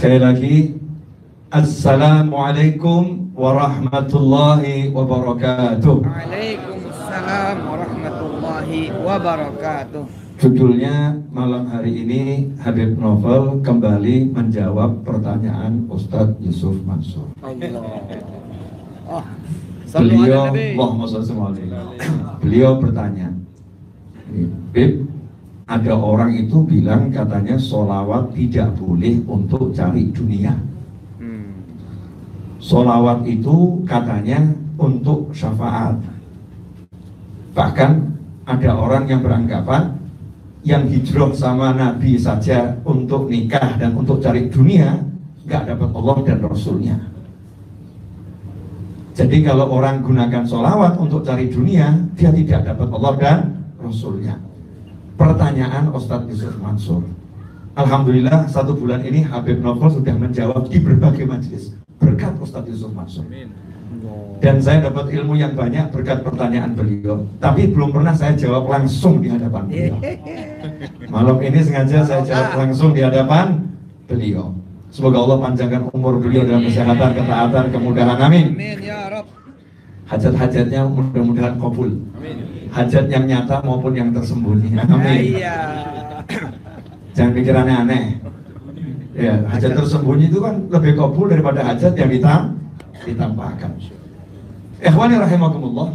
Sekali lagi, Assalamualaikum warahmatullahi wabarakatuh. Waalaikumsalam warahmatullahi wabarakatuh. Judulnya malam hari ini Habib Novel kembali menjawab pertanyaan Ustadz Yusuf Mansur. Beliau bertanya, Bib, ada orang itu bilang katanya sholawat tidak boleh untuk cari dunia. Sholawat itu katanya untuk syafaat. Bahkan ada orang yang beranggapan yang hijrah sama Nabi saja untuk nikah dan untuk cari dunia nggak dapat Allah dan Rasulnya. Jadi kalau orang gunakan sholawat untuk cari dunia, dia tidak dapat Allah dan Rasulnya. Pertanyaan Ustadz Yusuf Mansur. Alhamdulillah 1 bulan ini Habib Novel sudah menjawab di berbagai majelis berkat Ustadz Yusuf Mansur. Dan saya dapat ilmu yang banyak berkat pertanyaan beliau. Tapi belum pernah saya jawab langsung di hadapan beliau. Malam ini sengaja saya jawab langsung di hadapan beliau. Semoga Allah panjangkan umur beliau dalam kesehatan, ketaatan, kemudahan. Amin. Hajat-hajatnya mudah-mudahan kabul. Hajat yang nyata maupun yang tersembunyi. Amin. Jangan pikirannya aneh. Ya, hajat tersembunyi itu kan lebih kabul daripada hajat yang ditampakkan. Ikhwani rahimakumullah.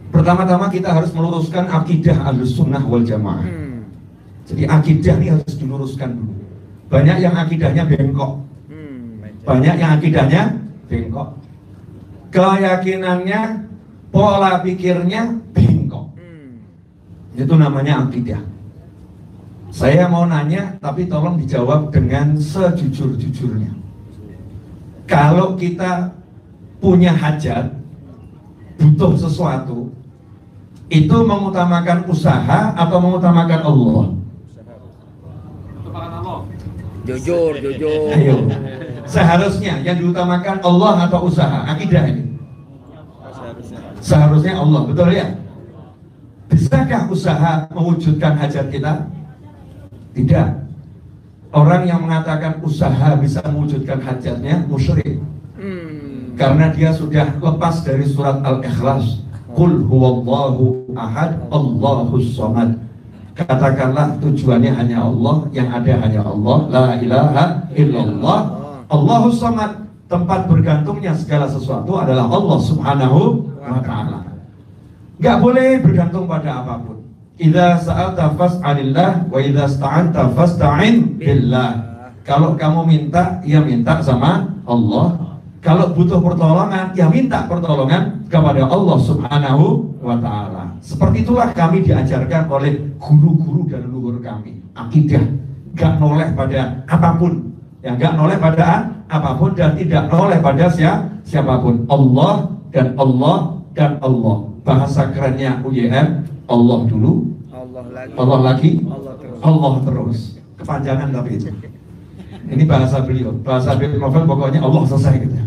Pertama-tama kita harus meluruskan akidah Ahlussunnah wal Jamaah. Jadi akidah ini harus diluruskan dulu. Banyak yang akidahnya bengkok. Banyak yang akidahnya bengkok. Keyakinannya, pola pikirnya bengkok. Itu namanya akidah. Saya mau nanya, tapi tolong dijawab dengan sejujur-jujurnya. Kalau kita punya hajat, butuh sesuatu, itu mengutamakan usaha atau mengutamakan Allah? Jujur. Ayo. Seharusnya yang diutamakan Allah atau usaha? Akidah ini. Seharusnya Allah, betul ya? Bisakah usaha mewujudkan hajat kita? Tidak. Orang yang mengatakan usaha bisa mewujudkan hajatnya musyrik. Karena dia sudah lepas dari surat Al-Ikhlas. Qul huwallahu ahad, Allahus samad. Katakanlah tujuannya hanya Allah, yang ada hanya Allah, la ilaha illallah, Allahus samad. Tempat bergantungnya segala sesuatu adalah Allah subhanahu wa ta'ala. Gak boleh bergantung pada apapun. Idza sa'alta fas'alillah wa idza sta'anta fasta'in billah. Kalau kamu minta, ya minta sama Allah. Kalau butuh pertolongan, ya minta pertolongan kepada Allah subhanahu wa ta'ala. Seperti itulah kami diajarkan oleh guru-guru dan leluhur kami. Akidah, gak noleh pada apapun. Ya, gak noleh pada apapun dan tidak noleh pada siapapun. Allah dan Allah dan Allah. Bahasa kerennya UYM, Allah dulu, Allah lagi, Allah terus. Kepanjangan tapi itu. Ini bahasa beliau. Bahasa Habib Novel pokoknya Allah selesai gitu.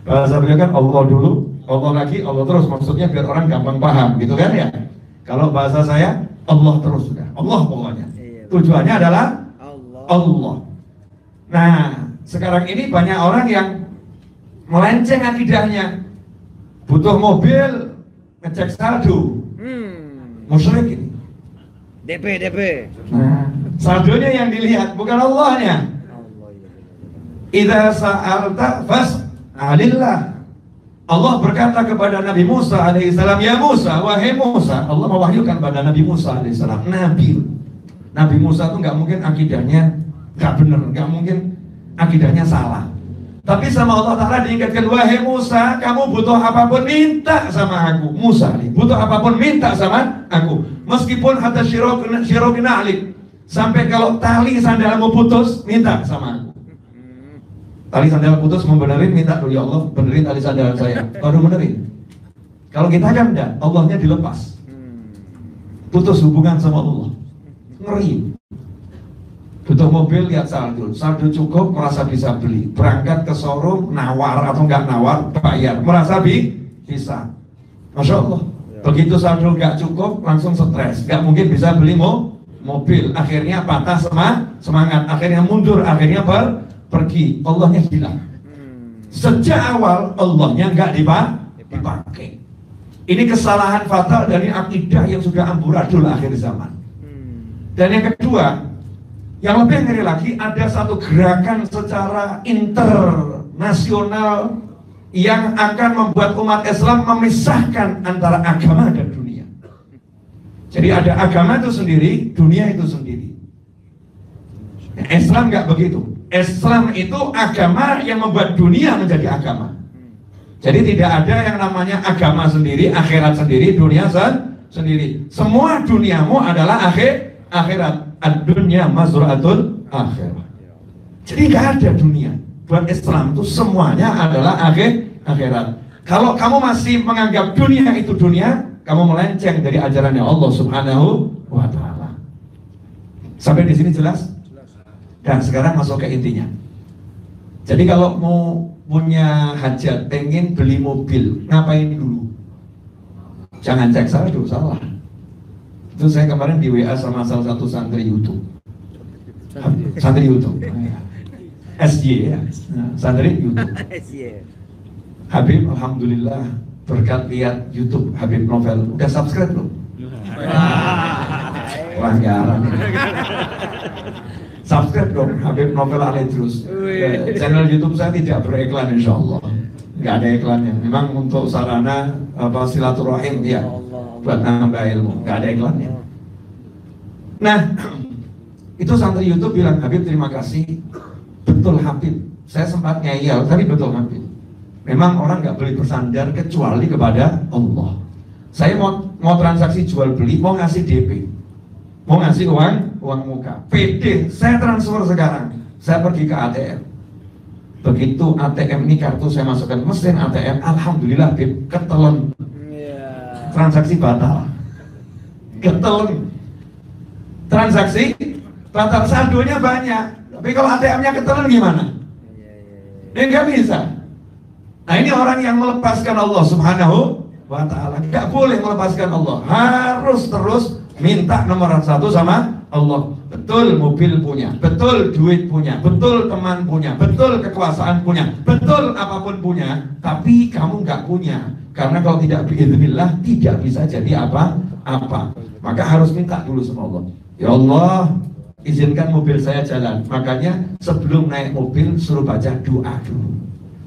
Bahasa beliau kan Allah dulu, Allah lagi, Allah terus. Maksudnya biar orang gampang paham gitu kan ya. Kalau bahasa saya Allah terus sudah. Allah pokoknya. Tujuannya adalah Allah. Nah, sekarang ini banyak orang yang melenceng akidahnya. Butuh mobil, ngecek saldo. Musyrik ini. DP. Nah, saldonya yang dilihat bukan Allahnya. Idza sa'alta fas'alillah. Allah berkata kepada Nabi Musa alaihissalam, ya Musa, wahai Musa. Allah mewahyukan pada Nabi Musa alaihissalam, Nabi Musa itu nggak mungkin akidahnya nggak benar, nggak mungkin akidahnya salah. Tapi sama Allah Ta'ala diingatkan, wahai Musa, kamu butuh apapun minta sama aku. Musa nih, butuh apapun minta sama aku. Meskipun hatta syirokina alik, sampai kalau tali sandalmu putus, minta sama aku. Tali sandal putus mau benerin, minta dulu, ya Allah benerin tali sandal saya. Baru benerin. Kalau kita kan enggak, Allahnya dilepas. Putus hubungan sama Allah. Ngeri. Butuh mobil, lihat saldo cukup, merasa bisa beli. Berangkat ke showroom, nawar atau enggak nawar, bayar, merasa bisa. Masya Allah. Begitu saldo enggak cukup, langsung stres, enggak mungkin bisa beli mobil, akhirnya patah semangat, akhirnya mundur, akhirnya pergi. Allahnya hilang. Sejak awal Allahnya nggak dipakai. Ini kesalahan fatal dari akidah yang sudah amburadul akhir zaman. Dan yang kedua, yang lebih ngeri lagi, ada satu gerakan secara internasional yang akan membuat umat Islam memisahkan antara agama dan dunia. Jadi ada agama itu sendiri, dunia itu sendiri. Islam nggak begitu. Islam itu agama yang membuat dunia menjadi agama. Jadi tidak ada yang namanya agama sendiri, akhirat sendiri, dunia sendiri. Semua duniamu adalah akhirat. Ad-dunya mazra'atul akhirat. Jadi nggak ada dunia. Buat Islam itu semuanya adalah akhirat. Kalau kamu masih menganggap dunia itu dunia, kamu melenceng dari ajarannya Allah Subhanahu wa Ta'ala. Sampai di sini jelas? Dan sekarang masuk ke intinya. Jadi kalau mau punya hajat, pengen beli mobil, ngapain dulu? Jangan cek saldo, salah. Itu saya kemarin di WA sama salah satu santri YouTube. Santri YouTube. SY ya. Santri YouTube. Habib, alhamdulillah berkat lihat YouTube Habib Novel. Udah subscribe belum? Pelanggaran. Subscribe dong Habib Novel Al-Idrus. Channel YouTube saya tidak beriklan, insya Allah. Nggak ada iklannya. Memang untuk sarana silaturahim ya, buat nambah ilmu. Nggak ada iklannya. Nah, itu santri YouTube bilang, Habib terima kasih. Betul Habib. Saya sempat ngeyel, tapi betul Habib. Memang orang nggak boleh bersandar kecuali kepada Allah. Saya mau transaksi jual beli, mau ngasih DP, mau ngasih uang muka, PD, saya transfer sekarang. Saya pergi ke ATM. Begitu ATM ini kartu saya masukkan mesin ATM, alhamdulillah Bib, ketelen. Transaksi batal. Ketelen. Transaksi batal, saldonya banyak. Tapi kalau ATM-nya ketelen gimana? Ya nggak bisa. Nah ini orang yang melepaskan Allah Subhanahu wa Ta'ala. Nggak boleh melepaskan Allah, harus terus minta nomor satu sama Allah. Betul mobil punya, betul duit punya, betul teman punya, betul kekuasaan punya, betul apapun punya, tapi kamu nggak punya. Karena kalau tidak biiznillah tidak bisa jadi apa-apa. Maka harus minta dulu sama Allah. Ya Allah, izinkan mobil saya jalan. Makanya sebelum naik mobil suruh baca doa dulu.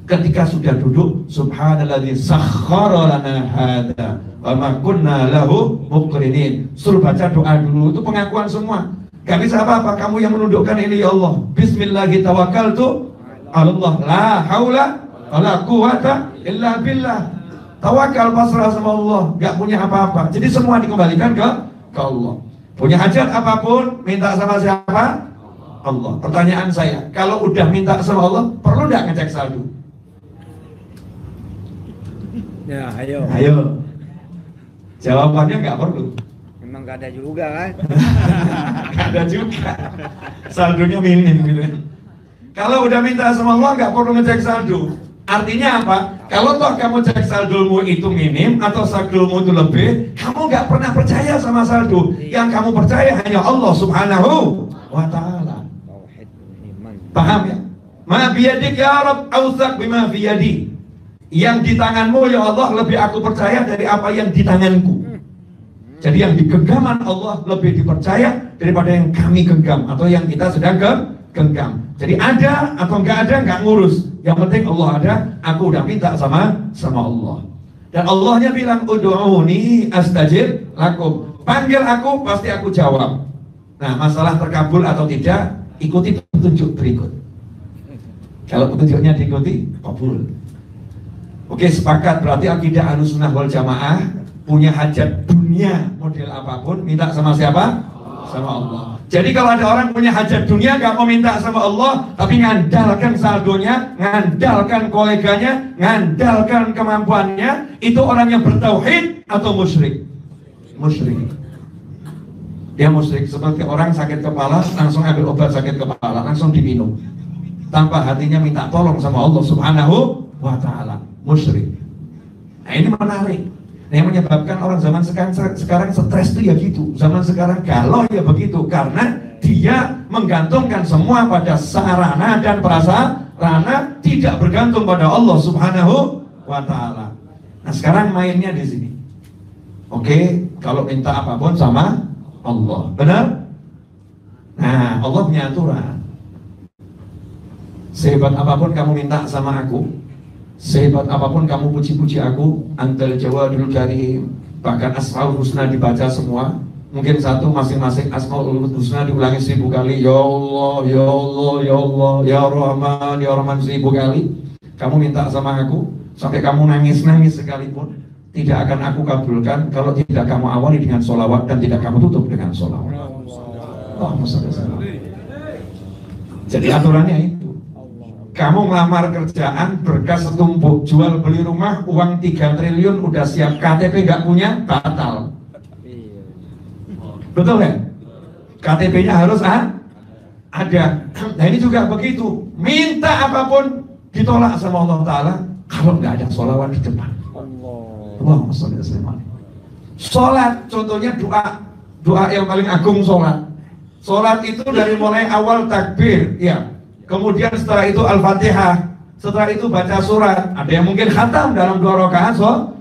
Ketika sudah duduk, subhanalladzi sakhkhara lana hadza wa ma kunna lahu muqrinin. Suruh baca doa dulu, itu pengakuan semua. Gak bisa apa-apa, kamu yang menundukkan ini ya Allah. Bismillahi tawakkaltu Allah, la haula wala quwata illa billah. Tawakal, pasrah sama Allah, gak punya apa-apa. Jadi semua dikembalikan ke Allah. Punya hajat apapun, minta sama siapa? Allah. Pertanyaan saya, kalau udah minta sama Allah, perlu gak ngecek saldo? Ya, ayo. Ayo. Jawabannya nggak perlu. Memang gak ada juga kan? Nggak ada juga. Saldonya minim gitu. Kalau udah minta sama Allah nggak perlu ngecek saldo. Artinya apa? Kalau toh kamu cek saldomu itu minim atau saldomu itu lebih, kamu nggak pernah percaya sama saldo. Yang kamu percaya hanya Allah Subhanahu wa Ta'ala. Paham ya? Ma biyadik ya Rabb awsaq bima biyadi. Yang di tanganmu ya Allah lebih aku percaya dari apa yang di tanganku. Jadi yang di genggaman Allah lebih dipercaya daripada yang kami genggam atau yang kita sedang genggam. Jadi ada atau enggak ada enggak ngurus. Yang penting Allah ada, aku udah minta sama Allah. Dan Allahnya bilang ud'uni astajib lakum. Panggil aku pasti aku jawab. Nah, masalah terkabul atau tidak, ikuti petunjuk berikut. Kalau petunjuknya diikuti, kabul. Oke, sepakat, berarti akidah Ahlussunnah wal Jamaah punya hajat dunia model apapun, minta sama siapa? Sama Allah. Jadi kalau ada orang punya hajat dunia gak mau minta sama Allah, tapi ngandalkan saldonya, ngandalkan koleganya, ngandalkan kemampuannya, itu orang yang bertauhid atau musyrik? Musyrik. Dia musyrik, seperti orang sakit kepala, langsung ambil obat sakit kepala, langsung diminum. Tanpa hatinya minta tolong sama Allah Subhanahu wa Ta'ala. Musyrik. Nah ini menarik. Yang menyebabkan orang zaman sekarang stres itu ya gitu. Zaman sekarang galau ya begitu. Karena dia menggantungkan semua pada sarana dan prasarana, tidak bergantung pada Allah Subhanahu wa ta'ala. Nah sekarang mainnya di sini. Oke, kalau minta apapun sama Allah. Benar? Nah, Allah punya aturan. Sehebat apapun kamu minta sama aku, sehebat apapun kamu puji-puji aku, antal jawadul karim, bahkan asmaul husna dibaca semua, mungkin satu masing-masing asmaul husna diulangi 1000 kali, ya Allah, ya Allah, ya Allah, ya Rahman 1000 kali. Kamu minta sama aku sampai kamu nangis-nangis sekalipun, tidak akan aku kabulkan kalau tidak kamu awali dengan sholawat dan tidak kamu tutup dengan sholawat. Jadi aturannya itu. Kamu ngelamar kerjaan, berkas setumpuk, jual beli rumah, uang 3 triliun, udah siap, KTP gak punya, batal. Betul ya? KTP-nya harus ada. Nah ini juga begitu. Minta apapun ditolak sama Allah Ta'ala kalau nggak ada sholawat di depan. Allahumma sholli ala sayyidina. Sholat, contohnya doa yang paling agung sholat. Sholat itu dari mulai awal takbir, ya. Kemudian setelah itu Al-Fatihah, setelah itu baca surat. Ada yang mungkin khatam dalam 2 rakaat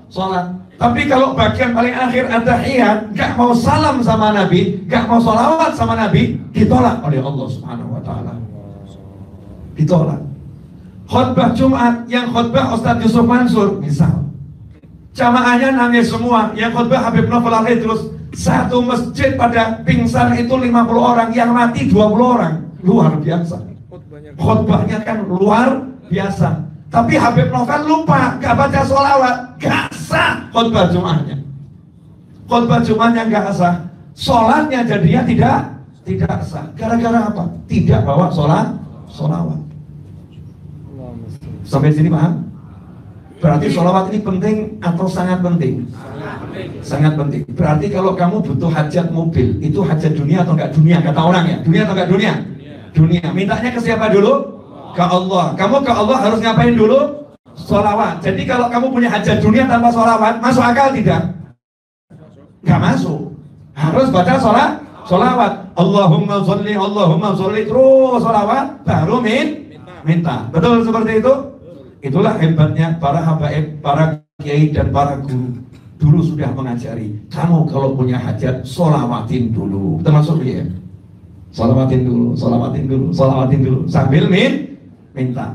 sholat. Tapi kalau bagian paling akhir at-tahiyat, gak mau salam sama Nabi, gak mau sholawat sama Nabi, ditolak oleh Allah Subhanahu wa ta'ala. Ditolak. Khutbah Jumat, yang khutbah Ustadz Yusuf Mansur, misal, jamaahnya nangis semua, yang khutbah Habib Novel Al-Idrus, satu masjid pada pingsan itu 50 orang, yang mati 20 orang. Luar biasa. Khutbahnya kan luar biasa. Tapi Habib Novel lupa, gak baca sholawat, gak sah khutbah Jumatnya. Khutbah Jumatnya gak sah, sholatnya jadinya tidak sah. Gara-gara apa? Tidak bawa sholawat. Sampai sini paham? Berarti sholawat ini penting atau sangat penting? Sangat penting. Berarti kalau kamu butuh hajat mobil, itu hajat dunia atau enggak dunia? Kata orang ya, dunia atau enggak dunia? Dunia. Mintanya ke siapa dulu? Ke Allah. Kamu ke Allah harus ngapain dulu? Sholawat. Jadi kalau kamu punya hajat dunia tanpa sholawat, masuk akal tidak? Enggak masuk. Harus baca sholawat. Allahumma sholli terus sholawat, baru minta. Betul seperti itu? Itulah hebatnya para habaib, para kiai dan para guru. Dulu sudah mengajari, kamu kalau punya hajat, sholawatin dulu. Termasuk dia. Sholawatin dulu, sambil minta.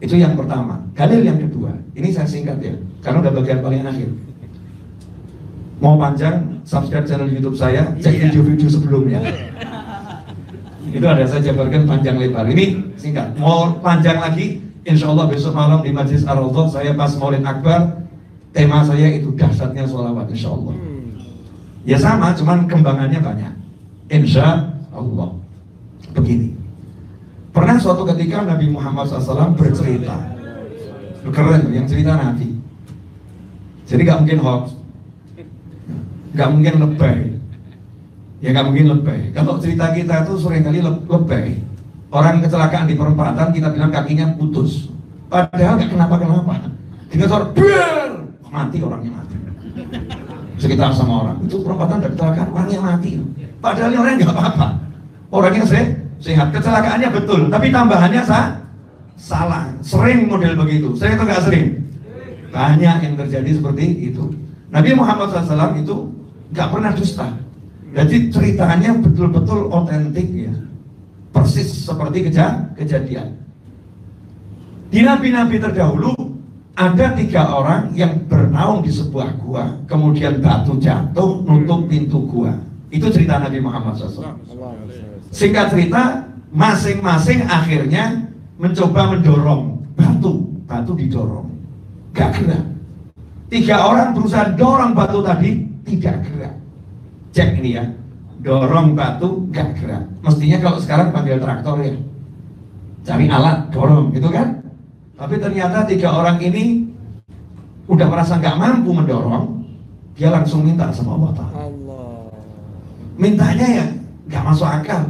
Itu yang pertama. Dalil yang kedua, ini saya singkat ya, karena udah bagian paling akhir. Mau panjang, subscribe channel YouTube saya, cek video-video sebelumnya. Itu ada saya jabarkan panjang lebar. Ini singkat. Mau panjang lagi, insya Allah besok malam di Majlis Ar-Raudhah saya pas Maulid Akbar. Tema saya itu dahsyatnya sholawat, insya Allah. Ya sama, cuman kembangannya banyak. Insya Allah. Begini. Pernah suatu ketika Nabi Muhammad SAW bercerita. Keren, yang cerita Nabi. Jadi gak mungkin hoax, gak mungkin lebay. Ya gak mungkin lebay. Kalau cerita kita itu seringkali lebay. Orang kecelakaan di perempatan kita bilang kakinya putus, padahal gak kenapa-kenapa. Dikasor, mati orangnya mati. Sekitar sama orang itu perempatan ada kecelakaan, orangnya mati. Padahal orangnya nggak apa-apa, orangnya sehat. Kecelakaannya betul, tapi tambahannya salah. Sering model begitu. Saya itu nggak sering. Banyak yang terjadi seperti itu. Nabi Muhammad SAW itu nggak pernah dusta. Jadi ceritanya betul-betul otentik ya, persis seperti kejadian. Di nabi-nabi terdahulu ada 3 orang yang bernaung di sebuah gua, kemudian batu jatuh nutup pintu gua. Itu cerita Nabi Muhammad SAW. Singkat cerita, masing-masing akhirnya mencoba mendorong batu didorong, gak gerak. 3 orang berusaha dorong batu tadi, tidak gerak. Cek ini ya, dorong batu gak gerak. Mestinya kalau sekarang panggil traktor ya, cari alat dorong gitu kan. Tapi ternyata 3 orang ini udah merasa nggak mampu mendorong, dia langsung minta sama Allah Ta'ala. Mintanya ya nggak masuk akal.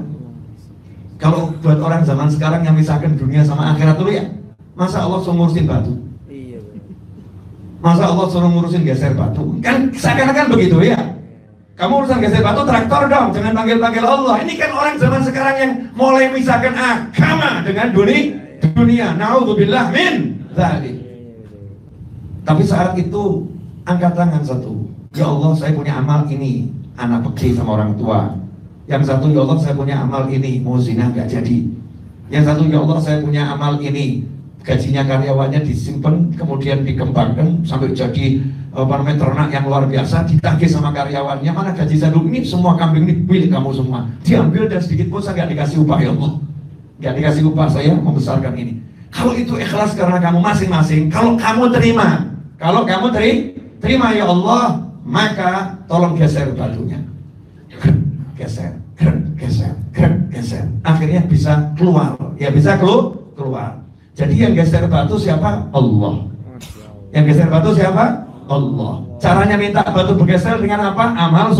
Kalau buat orang zaman sekarang yang misahkan dunia sama akhirat dulu ya, masa Allah ngurusin batu? Masa Allah suruh ngurusin geser batu? Kan seakan-akan begitu ya. Kamu urusan geser batu traktor dong, jangan panggil-panggil Allah. Ini kan orang zaman sekarang yang mulai misahkan agama dengan dunia. Naudzubillah min dzalik. Tapi saat itu angkat tangan satu. Ya Allah, saya punya amal ini, anak pergi sama orang tua. Yang satu, ya Allah, saya punya amal ini, mau zina gak jadi. Yang satu, ya Allah, saya punya amal ini, gajinya karyawannya disimpan, kemudian dikembangkan sampai jadi ternak yang luar biasa, ditagih sama karyawannya. Mana gaji saya dulu, ini semua kambing ini milik kamu semua, diambil dan sedikit pun saya gak dikasih upah. Ya Allah, gak dikasih upah, saya membesarkan ini. Kalau itu ikhlas karena kamu masing-masing, kalau kamu terima ya Allah, maka tolong geser batunya, geser. Akhirnya bisa keluar, ya bisa keluar. Jadi yang geser batu siapa? Allah. Yang geser batu siapa? Allah. Caranya minta batu bergeser dengan apa? Amal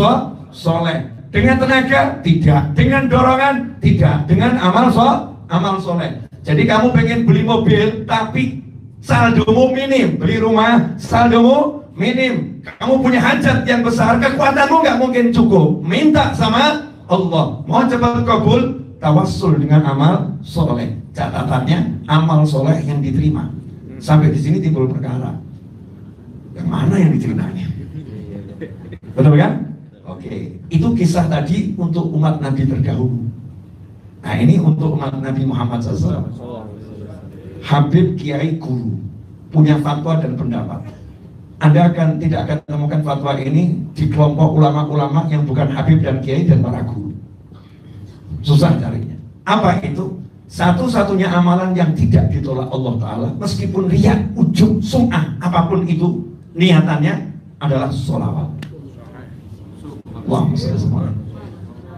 soleh. Dengan tenaga? Tidak. Dengan dorongan? Tidak. Dengan amal soleh. Jadi kamu pengen beli mobil, tapi saldomu minim. Beli rumah, saldomu minim. Kamu punya hajat yang besar, kekuatanmu nggak mungkin cukup. Minta sama Allah. Mau cepat kabul, tawassul dengan amal soleh. Catatannya amal soleh yang diterima. Sampai di sini timbul perkara. Yang mana yang diterimanya? Betul kan? Oke. Itu kisah tadi untuk umat Nabi terdahulu. Nah ini untuk umat Nabi Muhammad SAW. Habib Kiai Guru punya fatwa dan pendapat. Anda tidak akan temukan fatwa ini di kelompok ulama-ulama yang bukan Habib dan Kiai dan para guru. Susah carinya. Apa itu? Satu-satunya amalan yang tidak ditolak Allah Ta'ala, meskipun riya, ujub, sum'ah, apapun itu niatannya adalah sholawat. Allahumma sholli ala.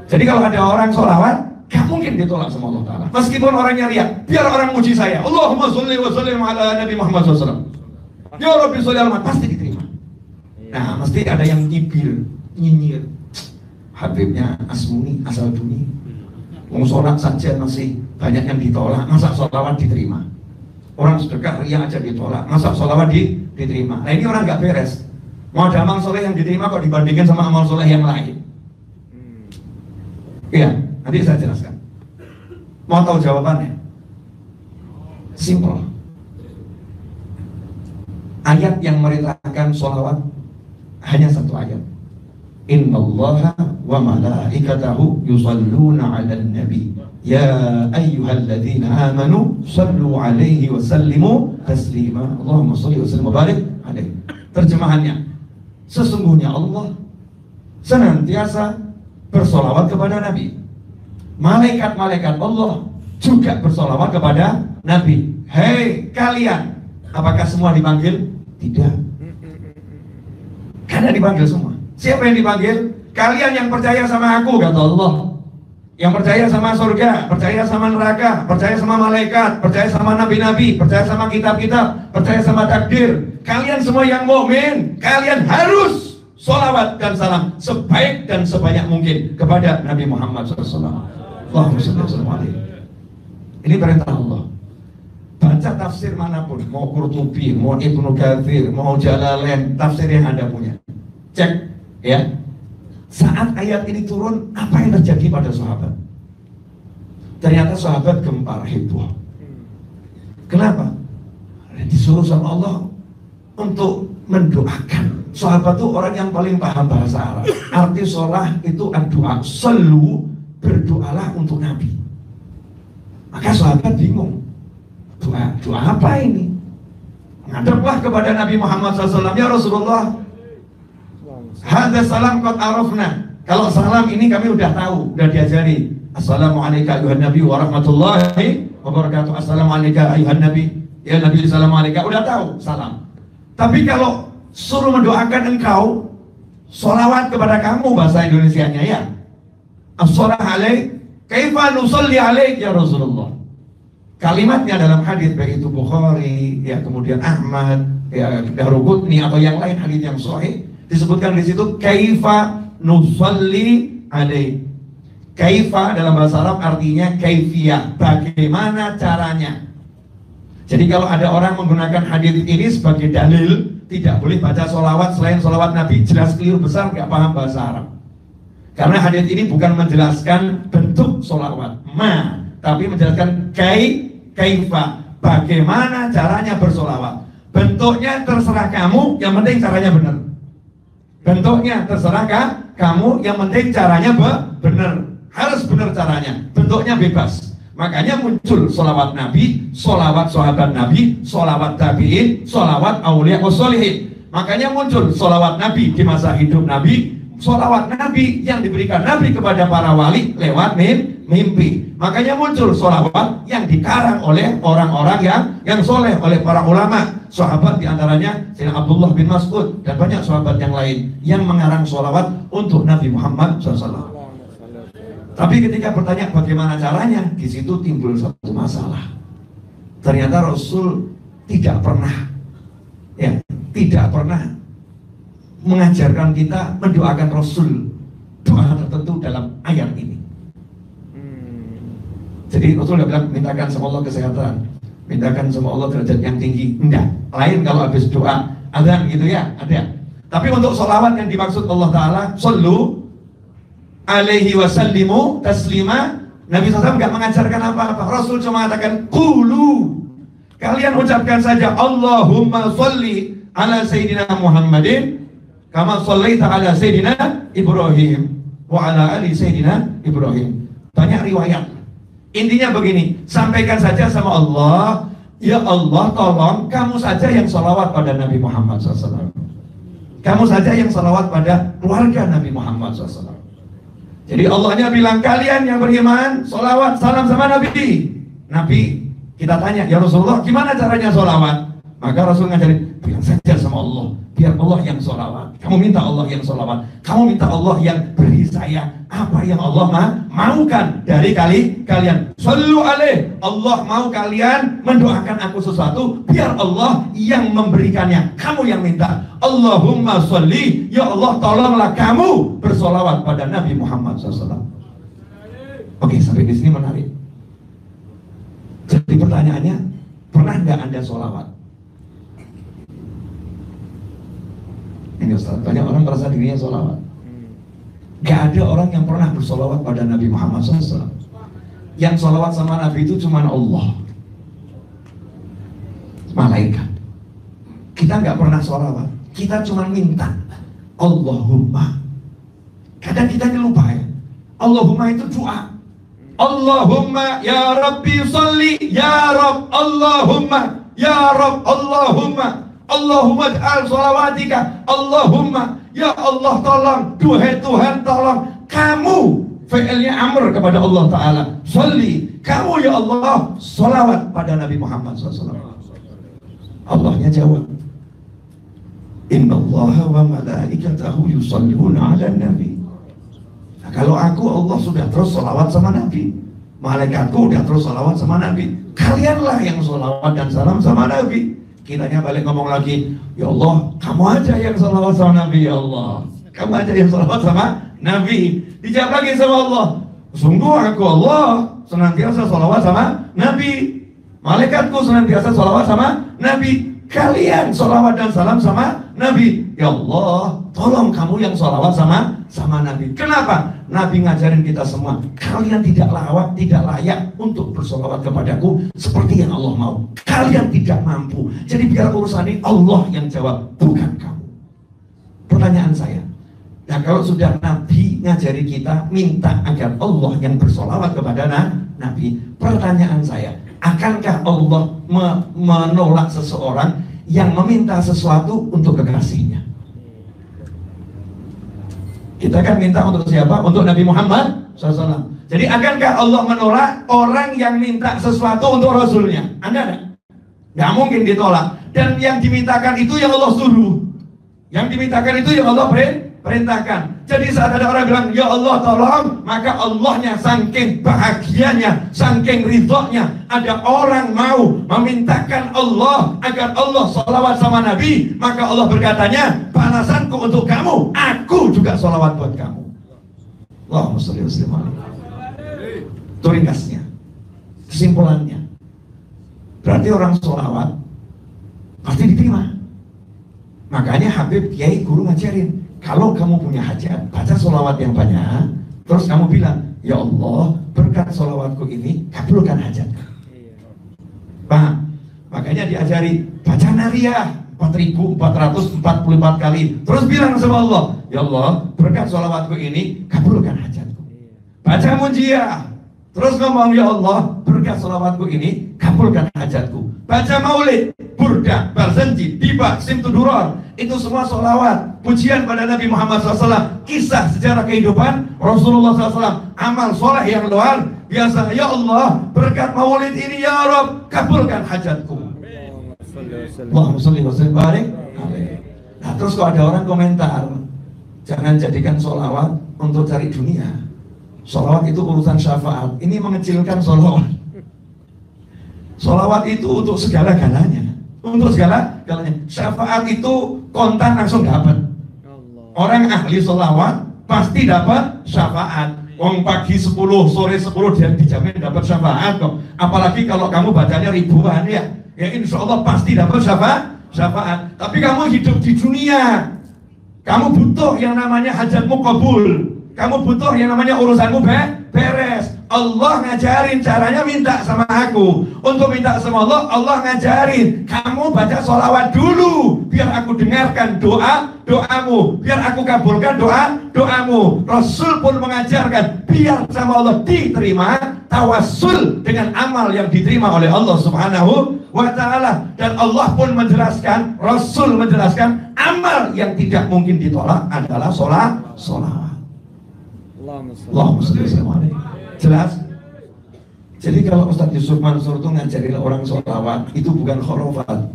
Jadi kalau ada orang sholawat, gak mungkin ditolak sama Allah Ta'ala. Meskipun orangnya riya, biar orang muji saya, Allahumma sholli wa sallim ala Nabi Muhammad SAW. Ya Rabbi sholli ala, pasti diterima. Nah, mesti ada yang nyinyir. Habibnya Asmuni, asal bunyi. Mau sholat saja masih banyak yang ditolak, masa sholawat diterima? Orang sedekah riya aja ditolak, masa sholawat diterima? Nah ini orang gak beres. Mau ada amal soleh yang diterima kok dibandingkan sama amal soleh yang lain? Iya, nanti saya jelaskan. Mau tahu jawabannya? Simple. Ayat yang merintahkan sholawat hanya satu ayat. Innallaha wa malaikatahu yusalluna 'alan nabi ya ayyuhalladzina amanu sallu 'alaihi wa sallimu taslima. Allahumma shalli wa sallim wa barik 'alaihi. Terjemahannya, sesungguhnya Allah senantiasa bersolawat kepada Nabi. Malaikat-malaikat Allah juga bersolawat kepada Nabi. Hei kalian, apakah semua dipanggil? Tidak. Karena dipanggil semua. Siapa yang dipanggil? Kalian yang percaya sama aku, kata Allah. Yang percaya sama surga, percaya sama neraka, percaya sama malaikat, percaya sama nabi-nabi, percaya sama kitab-kitab, percaya sama takdir. Kalian semua yang mukmin, kalian harus sholawat dan salam sebaik dan sebanyak mungkin kepada Nabi Muhammad SAW. Allahumma shalli wa sallim alaihi. Ini perintah Allah. Baca tafsir manapun, mau Qurtubi, mau Ibnu Katsir, mau Jalalain, tafsir yang Anda punya. Cek. Ya, saat ayat ini turun, apa yang terjadi pada sahabat? Ternyata sahabat gempar heboh. Kenapa? Disuruh sama Allah untuk mendoakan. Sahabat itu orang yang paling paham bahasa Arab. Arti sholah itu doa. Selalu berdoalah untuk Nabi. Maka sahabat bingung. Doa apa ini? Ngadeplah kepada Nabi Muhammad SAW. Ya Rasulullah, hadza salam qad arafna. Kalau salam ini kami udah tahu, udah diajari. Assalamualaikum ayuhan nabi wa rahmatullahi wa barakatuh. Assalamualaikum ayuhan nabi. Ya Nabi assalamualaikum, udah tahu salam. Tapi kalau suruh mendoakan engkau, sholawat kepada kamu bahasa Indonesianya ya. As-sholah alaik, kaifa nusalli alaik ya Rasulullah. Kalimatnya dalam hadis baik itu Bukhari, ya kemudian Ahmad, ya Daruqutni atau yang lain hadis yang sahih. Disebutkan di situ kaifa nusalli alaih. Kaifa dalam bahasa Arab artinya kaifiyah, bagaimana caranya. Jadi kalau ada orang menggunakan hadis ini sebagai dalil tidak boleh baca sholawat selain sholawat Nabi, jelas keliru besar, nggak paham bahasa Arab. Karena hadis ini bukan menjelaskan bentuk sholawat, tapi menjelaskan kaifa, bagaimana caranya bersolawat. Bentuknya terserah kamu, yang penting caranya benar. Bentuknya terserah kamu, yang penting caranya benar. Harus benar caranya, bentuknya bebas. Makanya muncul sholawat Nabi, sholawat sahabat Nabi, sholawat tabi'in, sholawat aulia wassolihin. Makanya muncul sholawat Nabi di masa hidup Nabi, sholawat Nabi yang diberikan Nabi kepada para wali lewat mimpi. Makanya muncul sholawat yang dikarang oleh orang-orang yang soleh, oleh para ulama, sahabat diantaranya Sayyidina Abdullah bin Mas'ud dan banyak sahabat yang lain yang mengarang sholawat untuk Nabi Muhammad SAW. Tapi ketika bertanya bagaimana caranya, di situ timbul satu masalah. Ternyata Rasul tidak pernah mengajarkan kita mendoakan Rasul doa tertentu dalam ayat ini. Jadi Rasul nggak bilang mintakan sama Allah kesehatan, mintakan sama Allah derajat yang tinggi. Enggak. Lain kalau habis doa azan gitu ya, ada. Tapi untuk sholawat yang dimaksud Allah Ta'ala, sallu alaihi wasallimu taslima, Nabi SAW nggak mengajarkan apa-apa. Rasul cuma mengatakan qulu, kalian ucapkan saja Allahumma sholli ala Sayyidina Muhammadin kama shallaita ala Sayyidina Ibrahim wa ala ali Sayyidina Ibrahim. Banyak riwayat. Intinya begini, sampaikan saja sama Allah, ya Allah tolong kamu saja yang sholawat pada Nabi Muhammad SAW. Kamu saja yang sholawat pada keluarga Nabi Muhammad SAW. Jadi Allahnya bilang, kalian yang beriman sholawat salam sama Nabi. Nabi, kita tanya, ya Rasulullah gimana caranya sholawat? Maka Rasul ngajarin, bilang saja sama Allah, biar Allah yang sholawat. Kamu minta Allah yang sholawat, kamu minta Allah yang beri saya apa yang Allah maukan dari kalian. Sallu alaih, Allah mau kalian mendoakan aku sesuatu, biar Allah yang memberikannya, kamu yang minta. Allahumma sholli, ya Allah tolonglah kamu bersolawat pada Nabi Muhammad SAW. Oke, sampai di sini menarik. Jadi pertanyaannya, pernah nggak Anda sholawat? Ini Ustaz, banyak orang merasa dirinya sholawat. Gak ada orang yang pernah bersolawat pada Nabi Muhammad SAW. Yang sholawat sama Nabi itu cuma Allah, malaikat. Kita nggak pernah sholawat, kita cuma minta Allahumma. Kadang kita lupa ya, Allahumma itu doa. Allahumma ya Rabbi sholli, ya Rabb, Allahumma ya Rabb, Allahumma Allahumma ja'al sholawatika, Allahumma ya Allah tolong, duhai Tuhan tolong, kamu fi'ilnya amr kepada Allah Ta'ala, sholli, kamu ya Allah sholawat pada Nabi Muhammad SAW. Allahnya jawab, inna allaha wa malaikatahu yusalluna ala nabi. Nah, kalau aku Allah sudah terus sholawat sama Nabi, malaikatku udah terus sholawat sama Nabi, kalianlah yang sholawat dan salam sama Nabi. Kitanya balik ngomong lagi, ya Allah kamu aja yang sholawat sama Nabi, ya Allah kamu aja yang sholawat sama Nabi. Dijawab lagi sama Allah, sungguh aku Allah senantiasa sholawat sama Nabi, malaikatku senantiasa sholawat sama Nabi, kalian sholawat dan salam sama Nabi. Ya Allah tolong kamu yang sholawat sama Nabi. Kenapa? Nabi ngajarin kita semua, kalian tidak layak untuk bersolawat kepadaku seperti yang Allah mau. Kalian tidak mampu. Jadi biar urusan ini Allah yang jawab, bukan kamu. Pertanyaan saya, nah kalau sudah Nabi ngajari kita minta agar Allah yang bersolawat kepada Nabi, pertanyaan saya, akankah Allah menolak seseorang yang meminta sesuatu untuk kekasihnya? Kita kan minta untuk siapa? Untuk Nabi Muhammad SAW. Jadi akankah Allah menolak orang yang minta sesuatu untuk Rasulnya? Anda ada? Gak mungkin ditolak. Dan yang dimintakan itu yang Allah suruh, yang dimintakan itu yang Allah perintahkan. Jadi saat ada orang bilang, ya Allah tolong, maka Allahnya saking bahagianya, saking ridhonya, ada orang mau memintakan Allah agar Allah sholawat sama Nabi, maka Allah berkatanya, balasanku untuk kamu, aku juga sholawat buat kamu. Allahumma sholli wa sallim alaihi. Itu ringkasnya, kesimpulannya. Berarti orang sholawat pasti diterima. Makanya Habib Kiai guru ngajarin, kalau kamu punya hajat, baca sholawat yang banyak, terus kamu bilang, ya Allah, berkat sholawatku ini, kabulkan hajatku. Paham? Makanya diajari, baca nariyah 4.444 kali, terus bilang sama Allah, ya Allah, berkat sholawatku ini, kabulkan hajatku. Baca munjiah, terus ngomong, ya Allah, berkat sholawatku ini, kabulkan hajatku. Baca maulid, burda, barzanji, tiba, simtuduror, itu semua sholawat, pujian pada Nabi Muhammad SAW, kisah sejarah kehidupan Rasulullah SAW, amal soleh yang luar biasa. Ya Allah, berkat maulid ini ya Rabb, kabulkan hajatku. Allahumma sholli wa sallim barik. Nah, terus kalau ada orang komentar, jangan jadikan sholawat untuk cari dunia. Sholawat itu urusan syafaat. Ini mengecilkan sholawat. Sholawat itu untuk segala-galanya, untuk segala-galanya. Syafaat itu kontan langsung dapat. Orang ahli sholawat pasti dapat syafaat. Wong pagi 10, sore 10 dia dijamin dapat syafaat kok. Apalagi kalau kamu bacanya ribuan ya insya Allah pasti dapat syafaat. Tapi kamu hidup di dunia, kamu butuh yang namanya hajatmu kabul. Kamu butuh yang namanya urusanmu beres. Allah ngajarin caranya minta sama aku. Untuk minta sama Allah, Allah ngajarin kamu baca sholawat dulu, biar aku dengarkan doamu, biar aku kabulkan doamu. Rasul pun mengajarkan biar sama Allah diterima, tawassul dengan amal yang diterima oleh Allah Subhanahu wa ta'ala. Dan Allah pun menjelaskan, Rasul menjelaskan, amal yang tidak mungkin ditolak adalah sholawat. Allahumma sholli alaihi. Jelas? Jadi kalau Ustaz Yusuf Mansur itu ngajarin orang sholawat, itu bukan khurafat.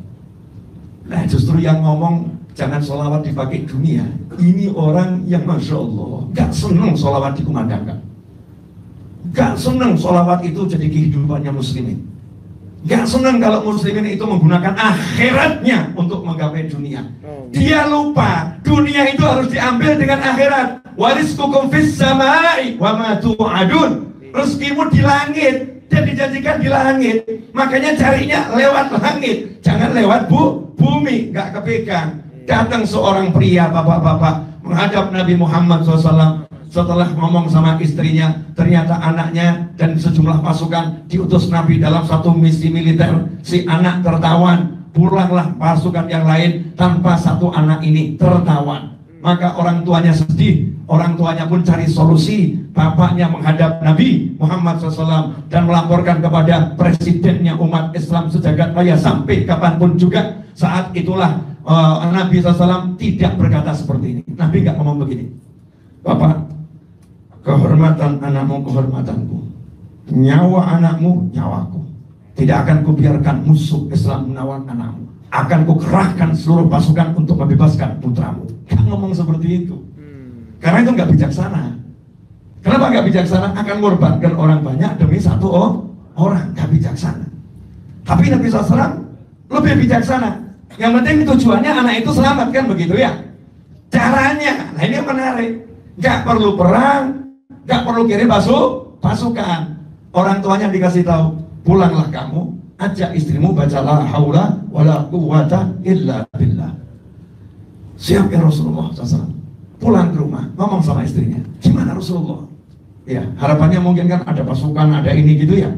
Nah justru yang ngomong jangan sholawat dipakai dunia, ini orang yang Masya Allah gak seneng sholawat dikumandangkan, gak seneng sholawat itu jadi kehidupannya muslimin, gak seneng kalau muslimin itu menggunakan akhiratnya untuk menggapai dunia. Dia lupa dunia itu harus diambil dengan akhirat. Warizqukum fis samai wa ma tu'adun. Rezekimu di langit dan dijanjikan di langit. Makanya carinya lewat langit, jangan lewat bumi, gak kepegang. Datang seorang pria, bapak-bapak, menghadap Nabi Muhammad SAW. Setelah ngomong sama istrinya, ternyata anaknya dan sejumlah pasukan diutus Nabi dalam satu misi militer. Si anak tertawan, pulanglah pasukan yang lain tanpa satu anak ini tertawan. Maka orang tuanya sedih, orang tuanya pun cari solusi. Bapaknya menghadap Nabi Muhammad SAW dan melaporkan kepada presidennya umat Islam sejagat raya sampai kapanpun juga. Saat itulah Nabi SAW tidak berkata seperti ini. Nabi nggak ngomong begini, Bapak, kehormatan anakmu kehormatanku, nyawa anakmu nyawaku. Tidak akan kubiarkan musuh Islam menawan anakmu. Akan kukerahkan seluruh pasukan untuk membebaskan putramu. Gak ngomong seperti itu, karena itu nggak bijaksana. Kenapa nggak bijaksana? Akan mengorbankan orang banyak demi satu orang, nggak bijaksana. Tapi Nabi SAW lebih bijaksana. Yang penting tujuannya anak itu selamat, kan begitu ya. Caranya, nah ini yang menarik. Nggak perlu perang, nggak perlu kirim pasukan. Orang tuanya dikasih tahu, pulanglah kamu, ajak istrimu baca la haula wala quwwata illa billah. Siap ya Rasulullah SAW. Pulang ke rumah, ngomong sama istrinya, gimana Rasulullah? Ya, harapannya mungkin kan ada pasukan, ada ini gitu ya.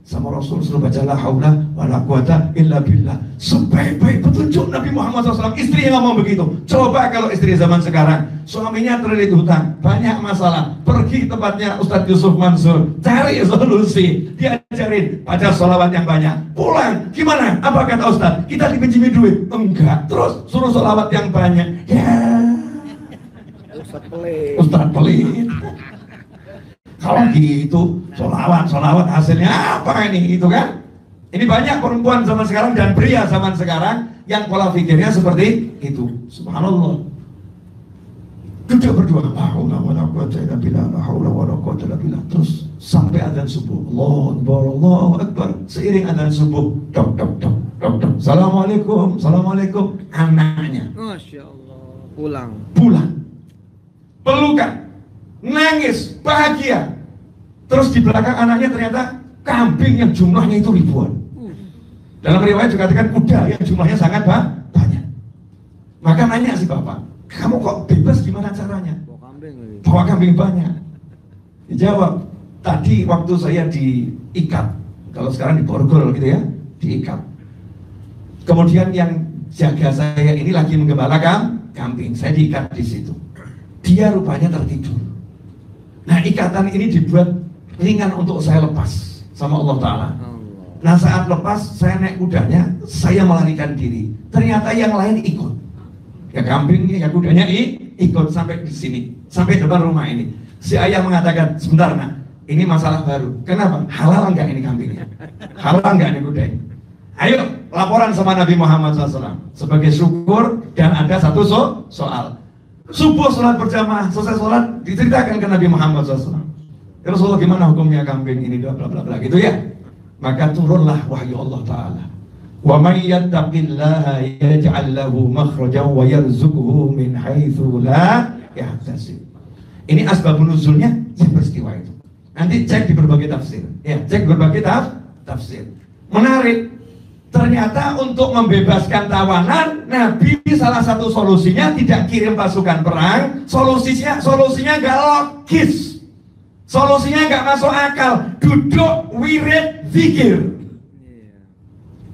Sama Rasul suruh baca la haula wala quwwata illa billah. Sebaik-baik petunjuk Nabi Muhammad SAW, istrinya ngomong begitu. Coba kalau istri zaman sekarang, suaminya terlilit hutang, banyak masalah, pergi tempatnya Ustadz Yusuf Mansur, cari solusi, diajarin baca sholawat yang banyak. Pulang, gimana? Apa kata Ustadz? Kita dipinjami duit? Enggak. Terus suruh sholawat yang banyak. Ya, Ustadz pelit. Kalau gitu, sholawat hasilnya apa ini? Itu kan? Ini banyak perempuan zaman sekarang dan pria zaman sekarang yang pola pikirnya seperti itu. Subhanallah. Duduk berdoa, la haula wala quwwata illa billah, la haula wala quwwata illa billah. Terus sampai azan subuh, Allahu Akbar. Seiring azan subuh, dok. Assalamualaikum. Anaknya, Masya Allah, pulang. Pelukan, nangis, bahagia. Terus di belakang anaknya ternyata kambing yang jumlahnya itu ribuan. Dalam riwayat juga dikatakan kuda yang jumlahnya sangat banyak. Maka nanya si bapak, kamu kok bebas gimana caranya? Bawa kambing lagi. Bawa kambing banyak. Dijawab, tadi waktu saya diikat, kalau sekarang diborgol gitu ya, diikat. Kemudian yang jaga saya ini lagi menggembalakan kambing, saya diikat di situ. Dia rupanya tertidur. Nah, ikatan ini dibuat ringan untuk saya lepas sama Allah Ta'ala. Nah, saat lepas, saya naik kudanya, saya melarikan diri. Ternyata yang lain ikut. Ya kambingnya, ya kudanya ikut sampai di sini, sampai depan rumah ini. Si ayah mengatakan, sebentar nak, ini masalah baru. Kenapa? Halal enggak ini kambingnya? Halal enggak ini kudanya? Ayo, laporan sama Nabi Muhammad SAW. Sebagai syukur, dan ada satu soal. Subuh sholat berjamaah, selesai sholat, diceritakan ke Nabi Muhammad SAW. Ya Rasulullah, gimana hukumnya kambing ini, bla bla bla gitu ya. Maka turunlah wahyu Allah Ta'ala. Wa may yattaqillaha yaj'al lahu makhrajan wa yarzuquhu min haitsu la yahtasib. Ini asbabun nuzulnya ya peristiwa itu. Nanti cek di berbagai tafsir. Ya, cek berbagai tafsir. Menarik. Ternyata untuk membebaskan tawanan, Nabi salah satu solusinya tidak kirim pasukan perang. Solusinya nggak logis. Solusinya nggak masuk akal. Duduk wirid zikir.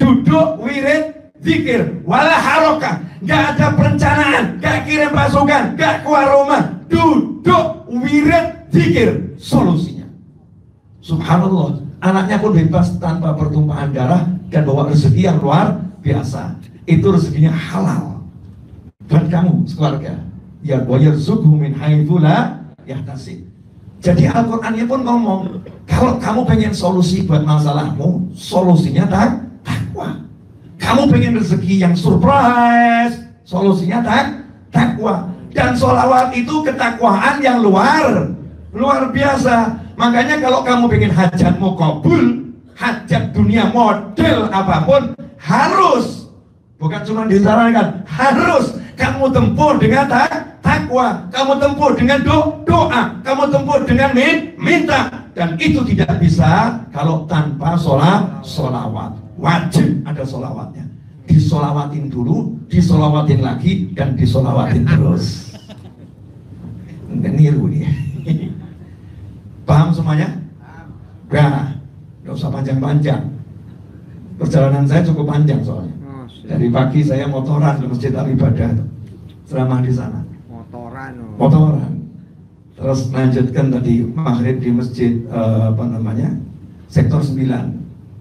Duduk wirid zikir. Wala harokah. Nggak ada perencanaan. Nggak kirim pasukan. Nggak keluar rumah. Duduk wirid zikir. Solusinya. Subhanallah. Anaknya pun bebas tanpa pertumpahan darah dan bawa rezeki yang luar biasa. Itu rezekinya halal buat kamu sekeluarga. Ya wa yarzuqhu min haitsu la yahtasib. Jadi Al-Qur'annya pun ngomong, kalau kamu pengen solusi buat masalahmu, solusinya takwa. Kamu pengen rezeki yang surprise, solusinya takwa. Dan sholawat itu ketakwaan yang luar biasa. Makanya kalau kamu pengen hajatmu kabul, hajat dunia model apapun, harus, bukan cuma disarankan, harus kamu tempuh dengan takwa, kamu tempuh dengan doa, kamu tempuh dengan minta. Dan itu tidak bisa kalau tanpa sholawat. Wajib ada sholawatnya. Disolawatin dulu, disolawatin lagi, dan disolawatin terus. Niru nih. Paham semuanya? Nah, nggak usah panjang-panjang. Perjalanan saya cukup panjang soalnya. Dari pagi saya motoran ke Masjid Al-Ibadah, ceramah di sana. Motoran. Terus lanjutkan tadi maghrib di Masjid Sektor 9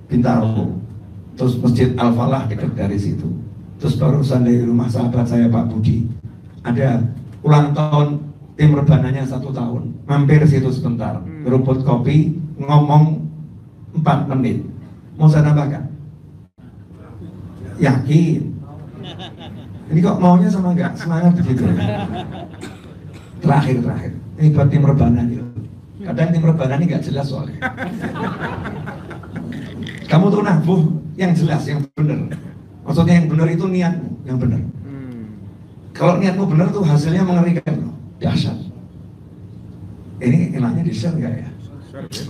Bintaro. Terus Masjid Al-Falah dekat dari situ. Terus barusan dari rumah sahabat saya Pak Budi, ada ulang tahun tim rebananya 1 tahun. Mampir situ sebentar, berebut kopi, ngomong 4 menit. Mau saya tambahkan? Yakin? Ini kok maunya sama enggak? Semangat begitu. Terakhir. Ini buat tim rebana nih. Kadang tim rebana ini enggak jelas soalnya. Kamu tuh nabuh yang jelas, yang benar. Maksudnya yang benar itu niatmu, yang benar. Kalau niatmu benar tuh hasilnya mengerikan loh, dahsyat. Ini enaknya di-share nggak ya?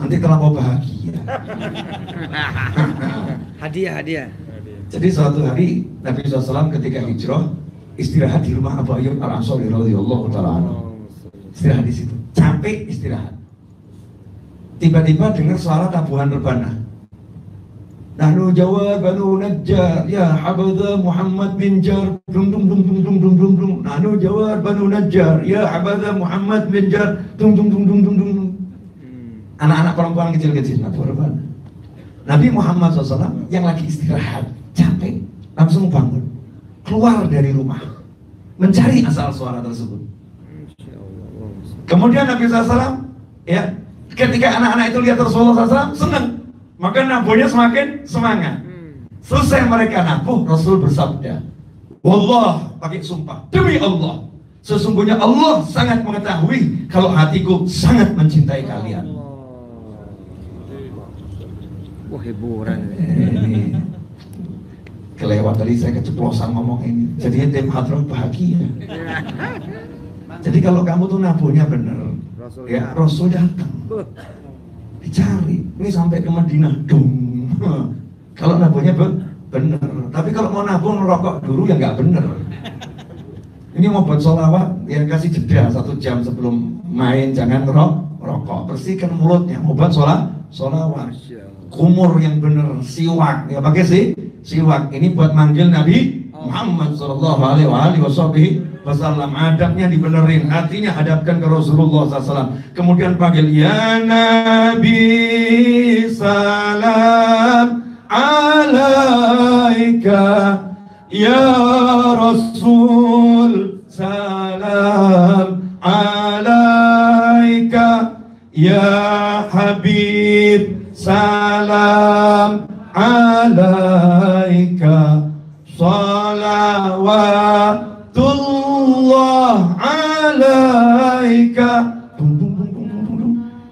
Nanti terlampau bahagia. Hadiah. Jadi suatu hari Nabi SAW ketika hijrah istirahat di rumah Abu Ayyub Al-Ansari radhiyallahu ta'ala anhu. Istirahat di situ, capek istirahat. Tiba-tiba dengar suara tabuhan rebana. Nahnu jawab Banu Najjar, ya habadha Muhammad bin Jar, dum dum dum dum dum dum dum dum. Nahnu jawab Banu Najjar, ya habadha Muhammad bin Jar, dum dum dum dum dum dum. Anak-anak perempuan kecil-kecil nabuh rebana. Nabi Muhammad SAW yang lagi istirahat, capek, langsung bangun, keluar dari rumah, mencari asal suara tersebut. Kemudian Nabi SAW, ya, ketika anak-anak itu lihat Rasulullah SAW, senang. Maka nabuhnya semakin semangat. Selesai mereka nabuh, Rasul bersabda, Wallah, pakai sumpah, demi Allah, sesungguhnya Allah sangat mengetahui kalau hatiku sangat mencintai kalian. Wah, hiburan. Ini kelewat tadi, saya keceplosan ngomong ini. Jadinya tim hadroh bahagia. Jadi kalau kamu tuh nabuhnya bener, ya Rasul datang. Dicari, ini sampai ke Madinah, dong. Kalau nabuhnya bener, tapi kalau mau nabung rokok dulu ya nggak bener. Ini mau buat sholawat, ya kasih jeda 1 jam sebelum main, jangan rokok. Bersihkan mulutnya, mau buat sholawat. Kumur yang bener, siwak, ya pakai siwak. Ini buat manggil Nabi Muhammad Sallallahu Alaihi Wasallam. Adabnya dibenerin, artinya hadapkan ke Rasulullah SAW. Kemudian panggil ya Nabi salam alaika, ya Rasul salam alaika, ya Habib salam alaika, salawatullah alaika.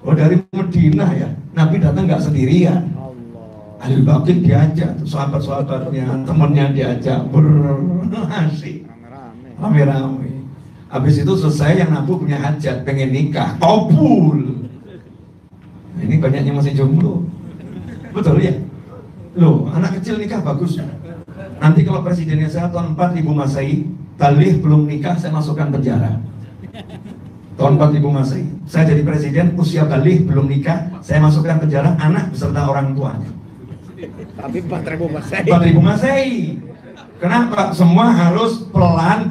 Oh, dari Madinah ya, Nabi datang nggak sendirian. Ahli Baqi diajak, sahabat-sahabatnya, temennya diajak, berasik, rame-rame. Habis itu selesai, yang Nabi punya hajat, pengen nikah, kabul. Ini banyaknya masih jomblo, betul ya? Loh, anak kecil nikah bagus. Nanti kalau presidennya saya tahun 4000 Masehi, talih belum nikah, saya masukkan penjara. Tahun 4000 Masehi, saya jadi presiden, usia talih belum nikah, saya masukkan penjara, anak beserta orang tuanya. Tapi 4000 Masehi. 4000 Masehi. Kenapa? Semua harus pelan.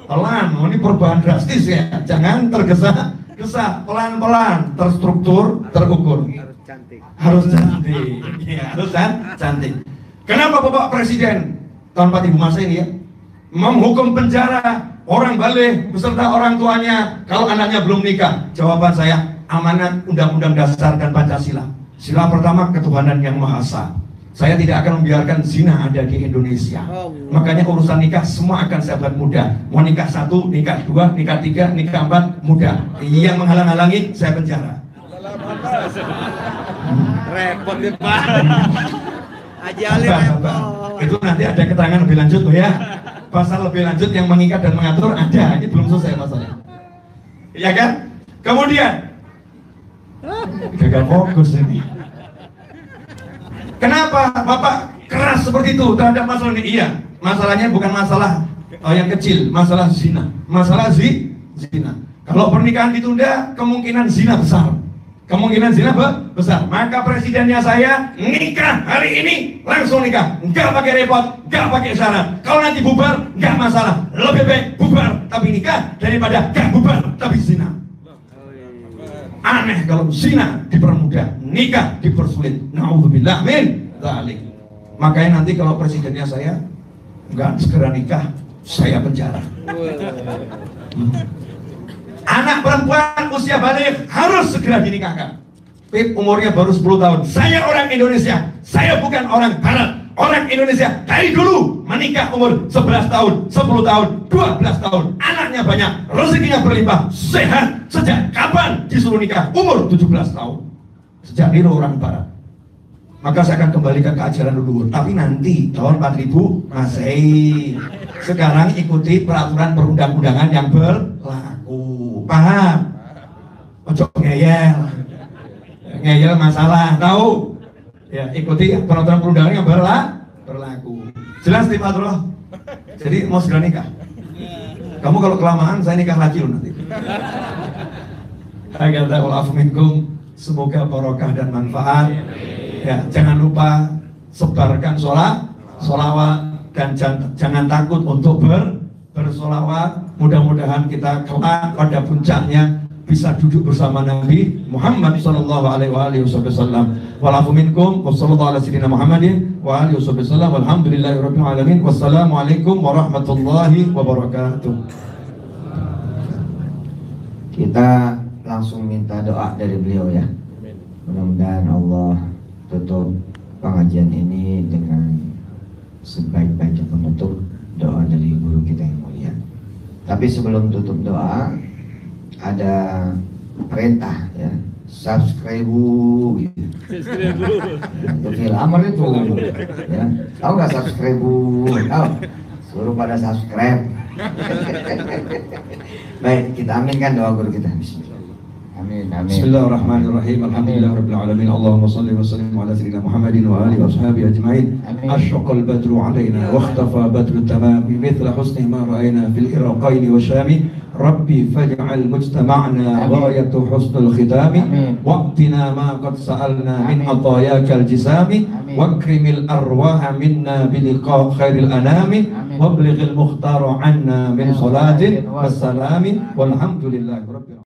Oh, ini perubahan drastis ya. Jangan tergesa-gesa, pelan-pelan, terstruktur, terukur. Harus cantik. Ya, harus cantik. Kenapa Bapak Presiden tahun 4000 Masehi ini ya menghukum penjara orang balik beserta orang tuanya kalau anaknya belum nikah? Jawaban saya, amanat Undang-Undang Dasar dan Pancasila. Sila pertama, ketuhanan yang Maha Esa. Saya tidak akan membiarkan zina ada di Indonesia. Makanya urusan nikah semua akan saya buat mudah. Mau nikah 1, nikah 2, nikah 3, nikah 4, mudah. Yang menghalang-halangi saya penjara. Repot ya Pak. Haji Ali repot. Itu nanti ada keterangan lebih lanjut loh ya. Pasal lebih lanjut yang mengikat dan mengatur ada. Ini belum selesai masalahnya. Ya kan? Kemudian gagal fokus ini. Kenapa Bapak keras seperti itu terhadap masalah ini? Iya, masalahnya bukan masalah yang kecil, masalah zina. Masalah zina. Kalau pernikahan ditunda, kemungkinan zina besar. Kemungkinan zina besar. Maka presidennya saya nikah hari ini, langsung nikah. Enggak pakai repot, enggak pakai syarat. Kalau nanti bubar, enggak masalah. Lebih baik bubar tapi nikah daripada enggak bubar tapi zina. Aneh kalau zina dipermudah, nikah dipersulit. Na'udzubillah min dzalik. Makanya nanti kalau presidennya saya enggak segera nikah, saya penjara. Anak perempuan usia balik harus segera dinikahkan. Pip umurnya baru 10 tahun. Saya orang Indonesia, saya bukan orang Barat. Orang Indonesia dari dulu menikah umur 11 tahun, 10 tahun, 12 tahun. Anaknya banyak, rezekinya berlimpah, sehat. Sejak kapan disuruh nikah? Umur 17 tahun. Sejak niru orang Barat. Maka saya akan kembalikan ke ajaran leluhur. Tapi nanti tahun 4000 Masehi. Sekarang ikuti peraturan perundang-undangan yang berlaku. Paham? Ojo ngeyel. Ngeyel masalah, tahu? Ya, ikuti peraturan perundangan yang berlaku. Jelas nih Pak Abdullah? Jadi mau segera nikah. Kamu kalau kelamaan saya nikah lagi loh nanti. Semoga barokah dan manfaat. Ya, jangan lupa sebarkan sholawat dan jangan takut untuk bersolawat. Mudah-mudahan kita kelak pada puncaknya bisa duduk bersama Nabi Muhammad sallallahu alaihi wasallam. Walafu minkum wassallallahu ala sayyidina Muhammadin wa alihi wasallam. Walhamdulillahirabbil alamin. Wassalamualaikum warahmatullahi wabarakatuh. Kita langsung minta doa dari beliau ya. Mudah-mudahan Allah tutup pengajian ini dengan sebaik-baiknya penutup doa dari guru kita yang mulia. Tapi sebelum tutup doa ada perintah ya, subscribe gitu. Untuk amar itu ya. Tahu nggak subscribe? Tahu? Suruh pada subscribe. Baik, kita aminkan doa guru kita. Bismillah. Amin. Amin. Bismillahirrahmanirrahim. Alhamdulillahirabbil alamin. Allahumma shalli wa sallim ala sayyidina Muhammadin wa alihi wa ashabihi ajma'in. Amin. Ashraqal badru alaina wa ikhtafa badru tamami mithla husni ma ra'ayna fil iraqain wa shami. Rabbi faj'al mujtama'na ghayatu husnul khitami waqtina ma qad sa'alna min atayakal jisami wakrimil arwaha minna biliqa khairil anami wablighil mukhtaru anna min salatin wassalami walhamdulillahi rabbil alamin.